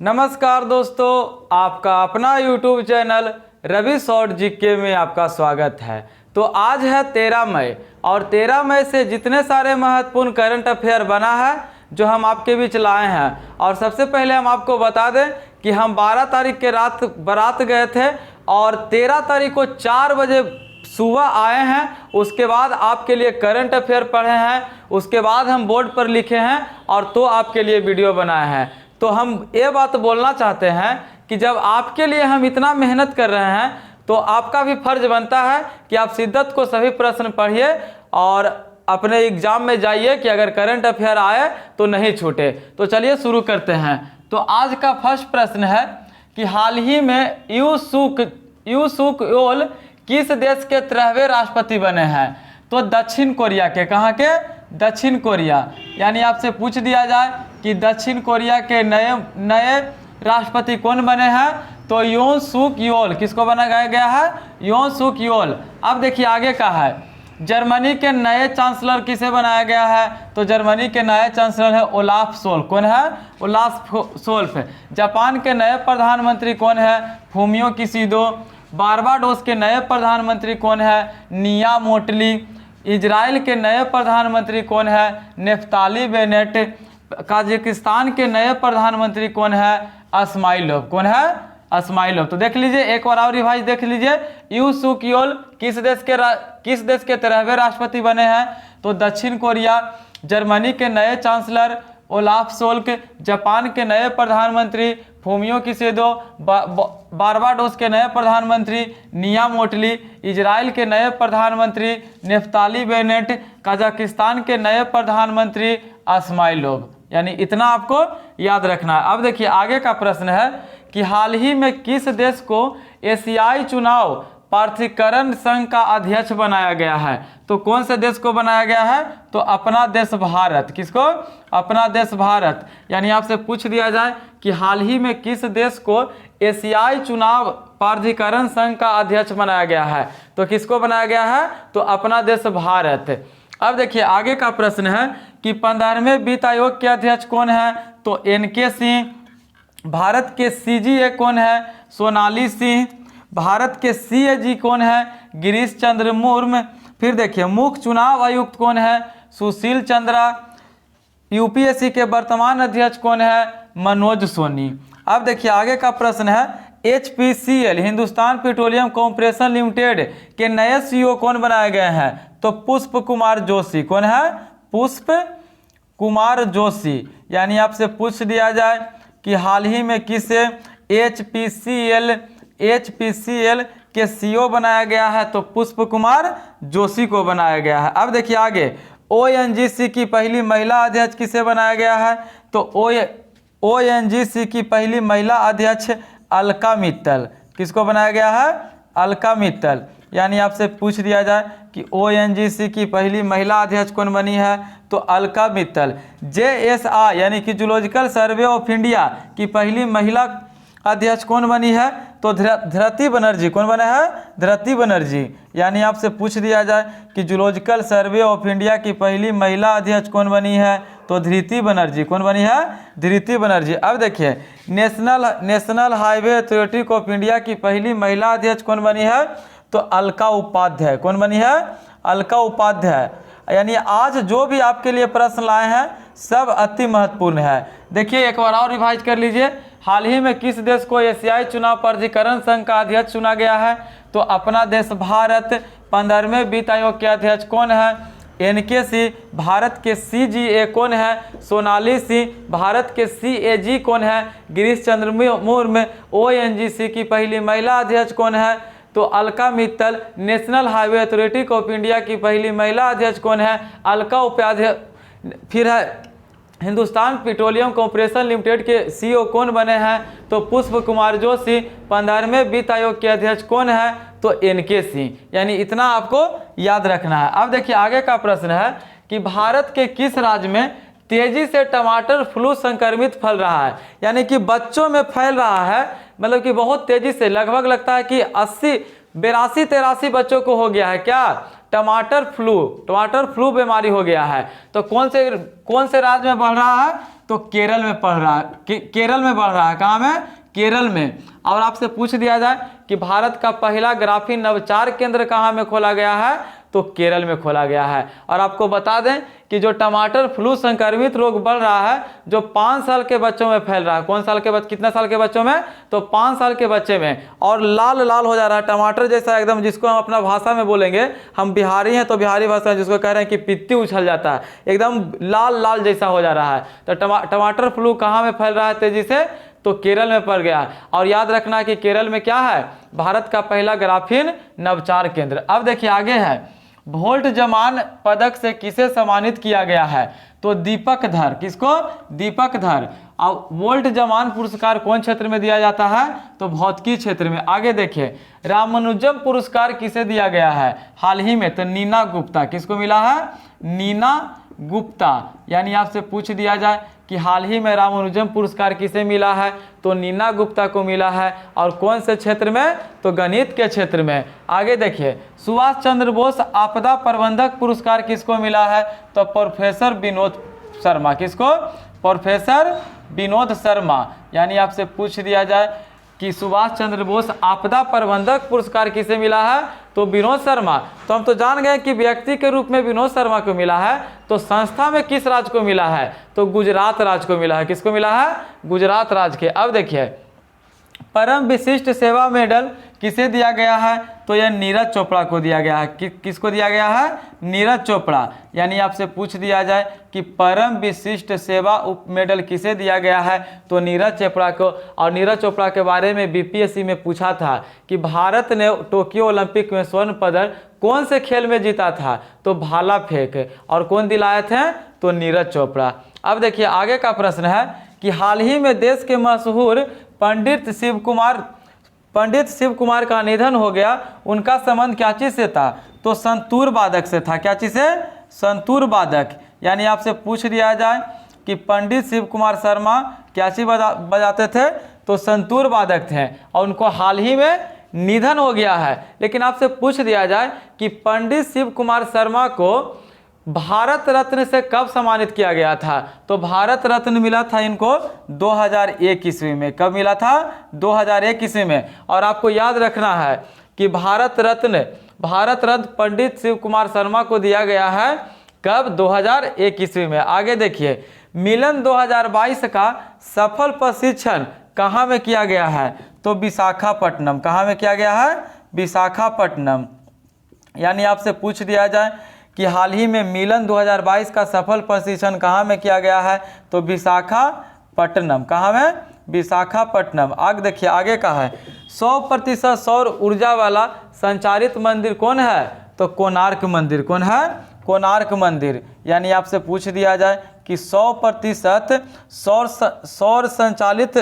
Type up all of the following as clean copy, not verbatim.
नमस्कार दोस्तों, आपका अपना YouTube channel Ravi short GK में आपका स्वागत है। तो आज है 13 मई और 13 मई से जितने सारे महत्वपूर्ण करंट अफेयर बना है जो हम आपके बीच लाए हैं। और सबसे पहले हम आपको बता दें कि हम 12 तारीख के रात बारात गए थे और 13 तारीख को 4 बजे सुबह आए हैं। उसके बाद आपके लिए करंट अफेयर पढ़े हैं, उसके बाद हम बोर्ड पर लिखे हैं और तो आपके लिए वीडियो बनाए हैं। तो हम ये बात बोलना चाहते हैं कि जब आपके लिए हम इतना मेहनत कर रहे हैं तो आपका भी फर्ज बनता है कि आप शिद्दत को सभी प्रश्न पढ़िए और अपने एग्जाम में जाइए कि अगर करंट अफेयर आए तो नहीं छूटे। तो चलिए शुरू करते हैं। तो आज का फर्स्ट प्रश्न है कि हाल ही में यू सुक योल किस देश के 13वें राष्ट्रपति बने हैं? तो दक्षिण कोरिया के। कहाँ के? दक्षिण कोरिया। यानी आपसे पूछ दिया जाए कि दक्षिण कोरिया के नए राष्ट्रपति कौन बने हैं? तो योन सुक योल। किसको बनाया गया है? योन सुक योल। अब देखिए आगे का है, जर्मनी के नए चांसलर किसे बनाया गया है? तो जर्मनी के नए चांसलर है ओलाफ सोल। कौन है? ओलाफ सोल्फ। जापान के नए प्रधानमंत्री कौन है? फूमियो किशिदो। बारबाडोस के नए प्रधानमंत्री कौन है? निया मोटली। इजराइल के नए प्रधानमंत्री कौन है? Naftali Bennett. कजाकिस्तान के नए प्रधानमंत्री कौन है? इस्माइलोव। कौन है? इस्माइलोव। तो देख लीजिए, एक बार और रिवाइज देख लीजिए। यू सुक योल किस देश के 13वें राष्ट्रपति बने हैं? तो दक्षिण कोरिया। जर्मनी के नए चांसलर ओलाफ सोल्क। जापान के नए प्रधानमंत्री फूमियो किशिदो। बारबाडोस के नए प्रधानमंत्री निया मोटली। इजराइल के नए प्रधानमंत्री नेफ्ताली बेनेट। कजाकिस्तान के नए प्रधानमंत्री इस्माइलोव। यानी इतना आपको याद रखना है। अब देखिए आगे का प्रश्न है कि हाल ही में किस देश को एशियाई चुनाव प्राधिकरण संघ का अध्यक्ष बनाया गया है? तो कौन से देश को बनाया गया है? तो अपना देश भारत। किसको? अपना देश भारत। यानी आपसे पूछ दिया जाए कि हाल ही में किस देश को एशियाई चुनाव प्राधिकरण संघ का अध्यक्ष बनाया गया है? तो किसको बनाया गया है? तो अपना देश भारत। अब देखिए आगे का प्रश्न है कि 15वें वित्त आयोग के अध्यक्ष कौन है? तो NK सिंह। भारत के CGA कौन है? सोनाली सिंह। भारत के CAG कौन है? गिरीश चंद्र मुर्मू। फिर देखिए मुख्य चुनाव आयुक्त कौन है? सुशील चंद्रा। UPSC के वर्तमान अध्यक्ष कौन है? मनोज सोनी। अब देखिए आगे का प्रश्न है HPCL Hindustan petroleum corporation limited के नए CEO कौन बनाए गए हैं? तो पुष्प कुमार जोशी। कौन है? पुष्प कुमार जोशी। यानी आपसे पूछ दिया जाए कि हाल ही में किसे HPCL के CEO बनाया गया है? तो पुष्प कुमार जोशी को बनाया गया है। अब देखिए आगे ONGC की पहली महिला अध्यक्ष किसे बनाया गया है? तो ONGC की पहली महिला अध्यक्ष अलका मित्तल। किसको बनाया गया है? अलका मित्तल। यानी आपसे पूछ दिया जाए कि ONGC की पहली महिला अध्यक्ष कौन बनी है? तो अलका मित्तल। JSI यानी कि जूलॉजिकल सर्वे ऑफ इंडिया की पहली महिला अध्यक्ष कौन बनी है? तो धृति बनर्जी। कौन बने हैं? धृति बनर्जी। यानी आपसे पूछ दिया जाए कि जूलॉजिकल सर्वे ऑफ इंडिया की पहली महिला अध्यक्ष कौन बनी है? तो धृति बनर्जी। कौन बनी है? धृति बनर्जी। अब देखिए national highway authority of India की पहली महिला अध्यक्ष कौन बनी है? तो अलका उपाध्याय। कौन बनी है? अलका उपाध्याय। यानी आज जो भी आपके लिए प्रश्न लाए हैं सब अति महत्वपूर्ण है। देखिए एक बार और रिवाइज कर लीजिए। हाल ही में किस देश को एशियाई चुनाव प्राधिकरण संघ का अध्यक्ष चुना गया है? तो अपना देश भारत। 15वें वित्त आयोग के अध्यक्ष कौन है? NK सिंह। भारत के CGA कौन है? सोनाली सिंह। भारत के CAG कौन है? गिरीश चंद्र मुर्मू। ONGC की पहली महिला अध्यक्ष कौन है? तो Alka Mittal. National highway authority of India की पहली महिला अध्यक्ष कौन है? अलका उपाध्याय। फिर है हिंदुस्तान पेट्रोलियम कॉर्पोरेशन लिमिटेड के CEO कौन बने हैं? तो पुष्प कुमार जोशी। 15वें वित्त आयोग के अध्यक्ष कौन है? तो NK सिंह। यानी इतना आपको याद रखना है। अब देखिए आगे का प्रश्न है कि भारत के किस राज्य में तेजी से टमाटर फ्लू संक्रमित फैल रहा है? यानी कि बच्चों में फैल रहा है, मतलब कि बहुत तेजी से, लगभग लगता है कि 82-83 बच्चों को हो गया है। क्या? टमाटर फ्लू बीमारी हो गया है। तो कौन से राज्य में बढ़ रहा है? तो केरल में बढ़ रहा है, केरल में बढ़ रहा है। कहाँ में? केरल में। और आपसे पूछ दिया जाए कि भारत का पहला ग्राफीन नवचार केंद्र कहाँ में खोला गया है? तो केरल में खोला गया है। और आपको बता दें कि जो टमाटर फ्लू संक्रमित रोग बढ़ रहा है, जो 5 साल के बच्चों में फैल रहा है। कौन साल के कितना साल के बच्चों में? तो 5 साल के बच्चे में। और लाल लाल हो जा रहा है, टमाटर जैसा एकदम, जिसको हम अपना भाषा में बोलेंगे, हम बिहारी हैं तो बिहारी भाषा जिसको कह रहे हैं कि पित्ती उछल जाता है, एकदम लाल लाल जैसा हो जा रहा है। तो टमाटर फ्लू कहाँ में फैल रहा है तेजी से? तो केरल में पड़ गया। और याद रखना कि केरल में क्या है? भारत का पहला ग्राफीन नवचार केंद्र। अब देखिए आगे है, वोल्ट जमान पदक से किसे सम्मानित किया गया है? तो दीपक धर। किसको? दीपक धर। अब वोल्ट जमान पुरस्कार कौन क्षेत्र में दिया जाता है? तो भौतिकी क्षेत्र में। आगे देखिए, रामानुजम पुरस्कार किसे दिया गया है हाल ही में? तो नीना गुप्ता। किसको मिला है? नीना गुप्ता। यानी आपसे पूछ दिया जाए कि हाल ही में रामानुजम पुरस्कार किसे मिला है? तो नीना गुप्ता को मिला है। और कौन से क्षेत्र में? तो गणित के क्षेत्र में। आगे देखिए, सुभाष चंद्र बोस आपदा प्रबंधक पुरस्कार किसको मिला है? तो प्रोफेसर विनोद शर्मा। किसको? प्रोफेसर विनोद शर्मा। यानी आपसे पूछ दिया जाए कि सुभाष चंद्र बोस आपदा प्रबंधक पुरस्कार किसे मिला है? तो विनोद शर्मा। तो हम तो जान गए कि व्यक्ति के रूप में विनोद शर्मा को मिला है। तो संस्था में किस राज्य को मिला है? तो गुजरात राज्य को मिला है। किसको मिला है? गुजरात राज्य के। अब देखिए, परम विशिष्ट सेवा मेडल किसे दिया गया है? तो यह नीरज चोपड़ा को दिया गया है। किसको दिया गया है? नीरज चोपड़ा। यानी आपसे पूछ दिया जाए कि परम विशिष्ट सेवा उप मेडल किसे दिया गया है? तो नीरज चोपड़ा को। और नीरज चोपड़ा के बारे में बीपीएससी में पूछा था कि भारत ने टोक्यो ओलंपिक में स्वर्ण पदक कौन से खेल में जीता था? तो भाला फेंक। और कौन दिलाए थे? तो नीरज चोपड़ा। अब देखिए आगे का प्रश्न है कि हाल ही में देश के मशहूर पंडित शिव कुमार का निधन हो गया, उनका संबंध क्या चीज से था? तो संतूर वादक से था। क्या चीज से? संतूर वादक। यानी आपसे पूछ दिया जाए कि पंडित शिव कुमार शर्मा क्या चीज बजाते थे? तो संतूर वादक थे। और उनको हाल ही में निधन हो गया है। लेकिन आपसे पूछ दिया जाए कि पंडित शिव कुमार शर्मा को भारत रत्न से कब सम्मानित किया गया था? तो भारत रत्न मिला था इनको 2001 ईस्वी में। कब मिला था? 2001 ईस्वी में। और आपको याद रखना है कि भारत रत्न पंडित शिव कुमार शर्मा को दिया गया है कब? 2001 ईस्वी में। आगे देखिए, मिलन 2022 का सफल प्रशिक्षण कहाँ में किया गया है? तो विशाखापट्टनम। कहाँ में किया गया है? विशाखापट्टनम। यानी आपसे पूछ दिया जाए कि हाल ही में मिलन 2022 का सफल प्रशिक्षण कहाँ में किया गया है? तो विशाखापट्टनम। कहाँ में? विशाखापट्टनम। आगे देखिए आगे का है, 100% सौर ऊर्जा वाला संचालित मंदिर कौन है? तो कोणार्क मंदिर। कौन है? कोणार्क मंदिर। यानी आपसे पूछ दिया जाए कि 100% सौर संचालित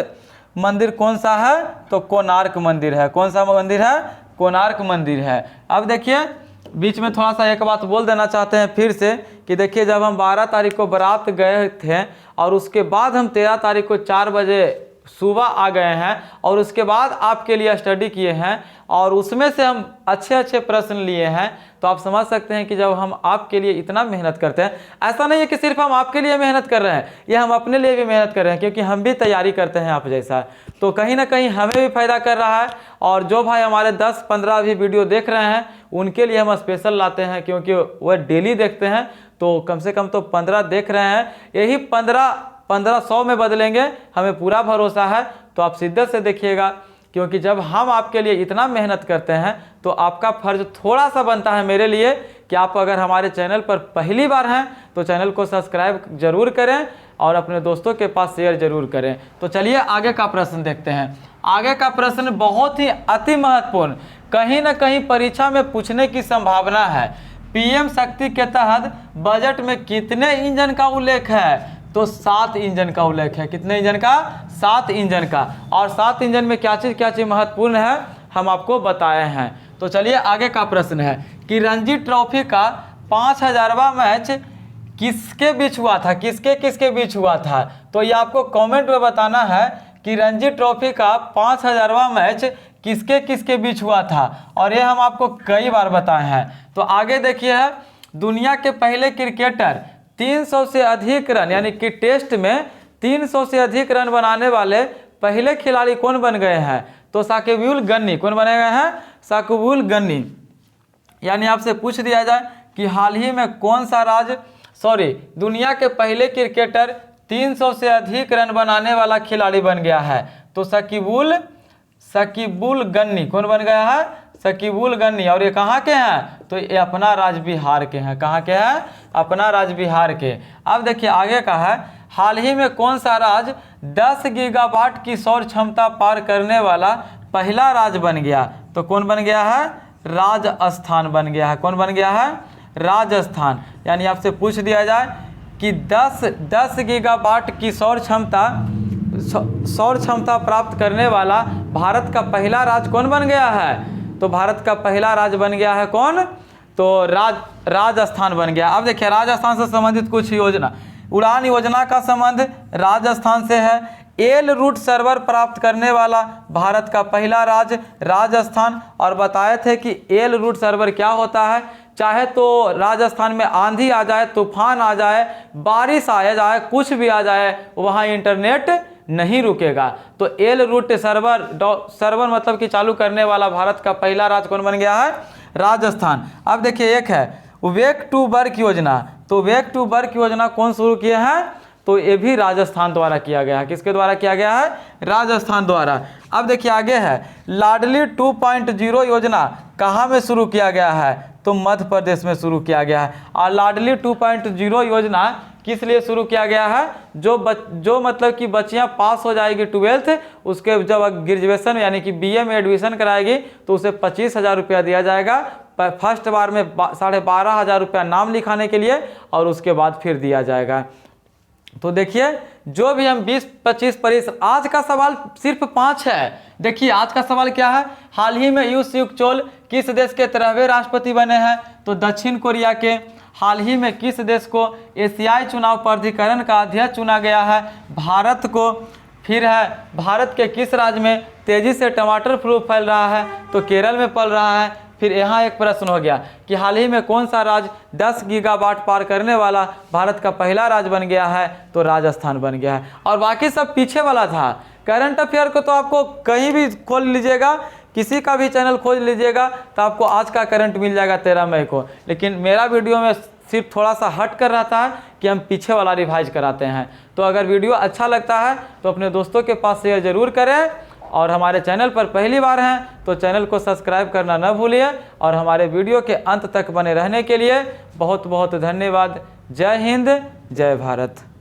मंदिर कौन सा है? तो कोणार्क मंदिर है। कौन सा मंदिर है? कोणार्क मंदिर है। अब देखिए बीच में थोड़ा सा एक बात बोल देना चाहते हैं फिर से कि देखिए, जब हम 12 तारीख को बारात गए थे और उसके बाद हम 13 तारीख को 4 बजे सुबह आ गए हैं और उसके बाद आपके लिए स्टडी किए हैं और उसमें से हम अच्छे प्रश्न लिए हैं, तो आप समझ सकते हैं कि जब हम आपके लिए इतना मेहनत करते हैं, ऐसा नहीं है कि सिर्फ हम आपके लिए मेहनत कर रहे हैं, ये हम अपने लिए भी मेहनत कर रहे हैं, क्योंकि हम भी तैयारी करते हैं आप जैसा। तो कहीं ना कहीं हमें भी फ़ायदा कर रहा है। और जो भाई हमारे 10-15 भी वीडियो देख रहे हैं उनके लिए हम स्पेशल लाते हैं, क्योंकि वह डेली देखते हैं। तो कम से कम तो 15 देख रहे हैं, यही 1500 में बदलेंगे, हमें पूरा भरोसा है। तो आप शिद्दत से देखिएगा, क्योंकि जब हम आपके लिए इतना मेहनत करते हैं तो आपका फर्ज थोड़ा सा बनता है मेरे लिए कि आप अगर हमारे चैनल पर पहली बार हैं तो चैनल को सब्सक्राइब जरूर करें और अपने दोस्तों के पास शेयर जरूर करें। तो चलिए आगे का प्रश्न देखते हैं। आगे का प्रश्न बहुत ही अति महत्वपूर्ण, कहीं ना कहीं परीक्षा में पूछने की संभावना है। पीएम शक्ति के तहत बजट में कितने इंजन का उल्लेख है? तो 7 इंजन का उल्लेख है। कितने इंजन का? 7 इंजन का। और 7 इंजन में क्या चीज़ महत्वपूर्ण है हम आपको बताए हैं। तो चलिए आगे का प्रश्न है कि रणजी ट्रॉफी का 5000वां मैच किसके बीच हुआ था? किसके बीच हुआ था? तो ये आपको कमेंट में बताना है कि रणजी ट्रॉफी का 5000वां मैच किसके किसके बीच हुआ था, और ये हम आपको कई बार बताए हैं। तो आगे देखिए है, दुनिया के पहले क्रिकेटर 300 से अधिक रन यानी कि टेस्ट में 300 से अधिक रन बनाने वाले पहले खिलाड़ी कौन बन गए हैं? तो साकिबुल गनी। कौन बने गए हैं? साकिबुल गनी। यानी आपसे पूछ दिया जाए कि हाल ही में कौन सा दुनिया के पहले क्रिकेटर 300 से अधिक रन बनाने वाला खिलाड़ी बन गया है, तो साकिबुल गनी। कौन बन गया है? साकिबुल गनी। और ये कहाँ के हैं? तो ये अपना राज्य बिहार के हैं। कहाँ के हैं? अपना राज्य बिहार के। अब देखिए आगे का है, हाल ही में कौन सा राज्य 10 गीगावाट की सौर क्षमता पार करने वाला पहला राज्य बन गया? तो कौन बन गया है? राजस्थान बन गया है। कौन बन गया है? राजस्थान। यानी आपसे पूछ दिया जाए कि 10 गीगावाट की सौर क्षमता प्राप्त करने वाला भारत का पहला राज्य कौन बन गया है? तो भारत का पहला राज्य बन गया है कौन? तो राजस्थान बन गया। अब देखिए राजस्थान से संबंधित कुछ योजना। उड़ान योजना का संबंध राजस्थान से है। एल रूट सर्वर प्राप्त करने वाला भारत का पहला राज्य राजस्थान। और बताए थे कि एल रूट सर्वर क्या होता है। चाहे तो राजस्थान में आंधी आ जाए, तूफान आ जाए, बारिश आ जाए, कुछ भी आ जाए, वहाँ इंटरनेट नहीं रुकेगा। तो एल रूट सर्वर मतलब कि चालू करने वाला भारत का पहला राज्य कौन बन गया है? राजस्थान। अब देखिए एक है वेक टू वर्क योजना। तो वेक टू वर्क योजना कौन शुरू किए हैं? तो ये भी राजस्थान द्वारा किया गया है। किसके द्वारा किया गया है? राजस्थान द्वारा। अब देखिए आगे है, लाडली 2.0 योजना कहाँ में शुरू किया गया है? तो मध्य प्रदेश में शुरू किया गया है। और लाडली 2.0 योजना किस लिए शुरू किया गया है? जो मतलब कि बच्चियां पास हो जाएगी 12th, उसके जब ग्रेजुएशन यानी कि BA में एडमिशन कराएगी तो उसे 25,000 रुपया दिया जाएगा। फर्स्ट बार में 12,500 रुपया नाम लिखाने के लिए, और उसके बाद फिर दिया जाएगा। तो देखिए जो भी हम 20-25 परिस, आज का सवाल सिर्फ 5 है। देखिए आज का सवाल क्या है, हाल ही में यू सुक चोल किस देश के 13वें राष्ट्रपति बने हैं? तो दक्षिण कोरिया के। हाल ही में किस देश को एशियाई चुनाव प्राधिकरण का अध्यक्ष चुना गया है? भारत को। फिर है भारत के किस राज्य में तेजी से टमाटर फ्लू फैल रहा है? तो केरल में फैल रहा है। फिर यहाँ एक प्रश्न हो गया कि हाल ही में कौन सा राज्य 10 गीगावाट पार करने वाला भारत का पहला राज्य बन गया है? तो राजस्थान बन गया है। और बाकी सब पीछे वाला था। करंट अफेयर को तो आपको कहीं भी खोल लीजिएगा, किसी का भी चैनल खोज लीजिएगा तो आपको आज का करंट मिल जाएगा 13 मई को। लेकिन मेरा वीडियो में सिर्फ थोड़ा सा हट कर रहता है कि हम पीछे वाला रिवाइज कराते हैं। तो अगर वीडियो अच्छा लगता है तो अपने दोस्तों के पास शेयर जरूर करें, और हमारे चैनल पर पहली बार हैं तो चैनल को सब्सक्राइब करना न भूलिए। और हमारे वीडियो के अंत तक बने रहने के लिए बहुत बहुत धन्यवाद। जय हिंद, जय भारत।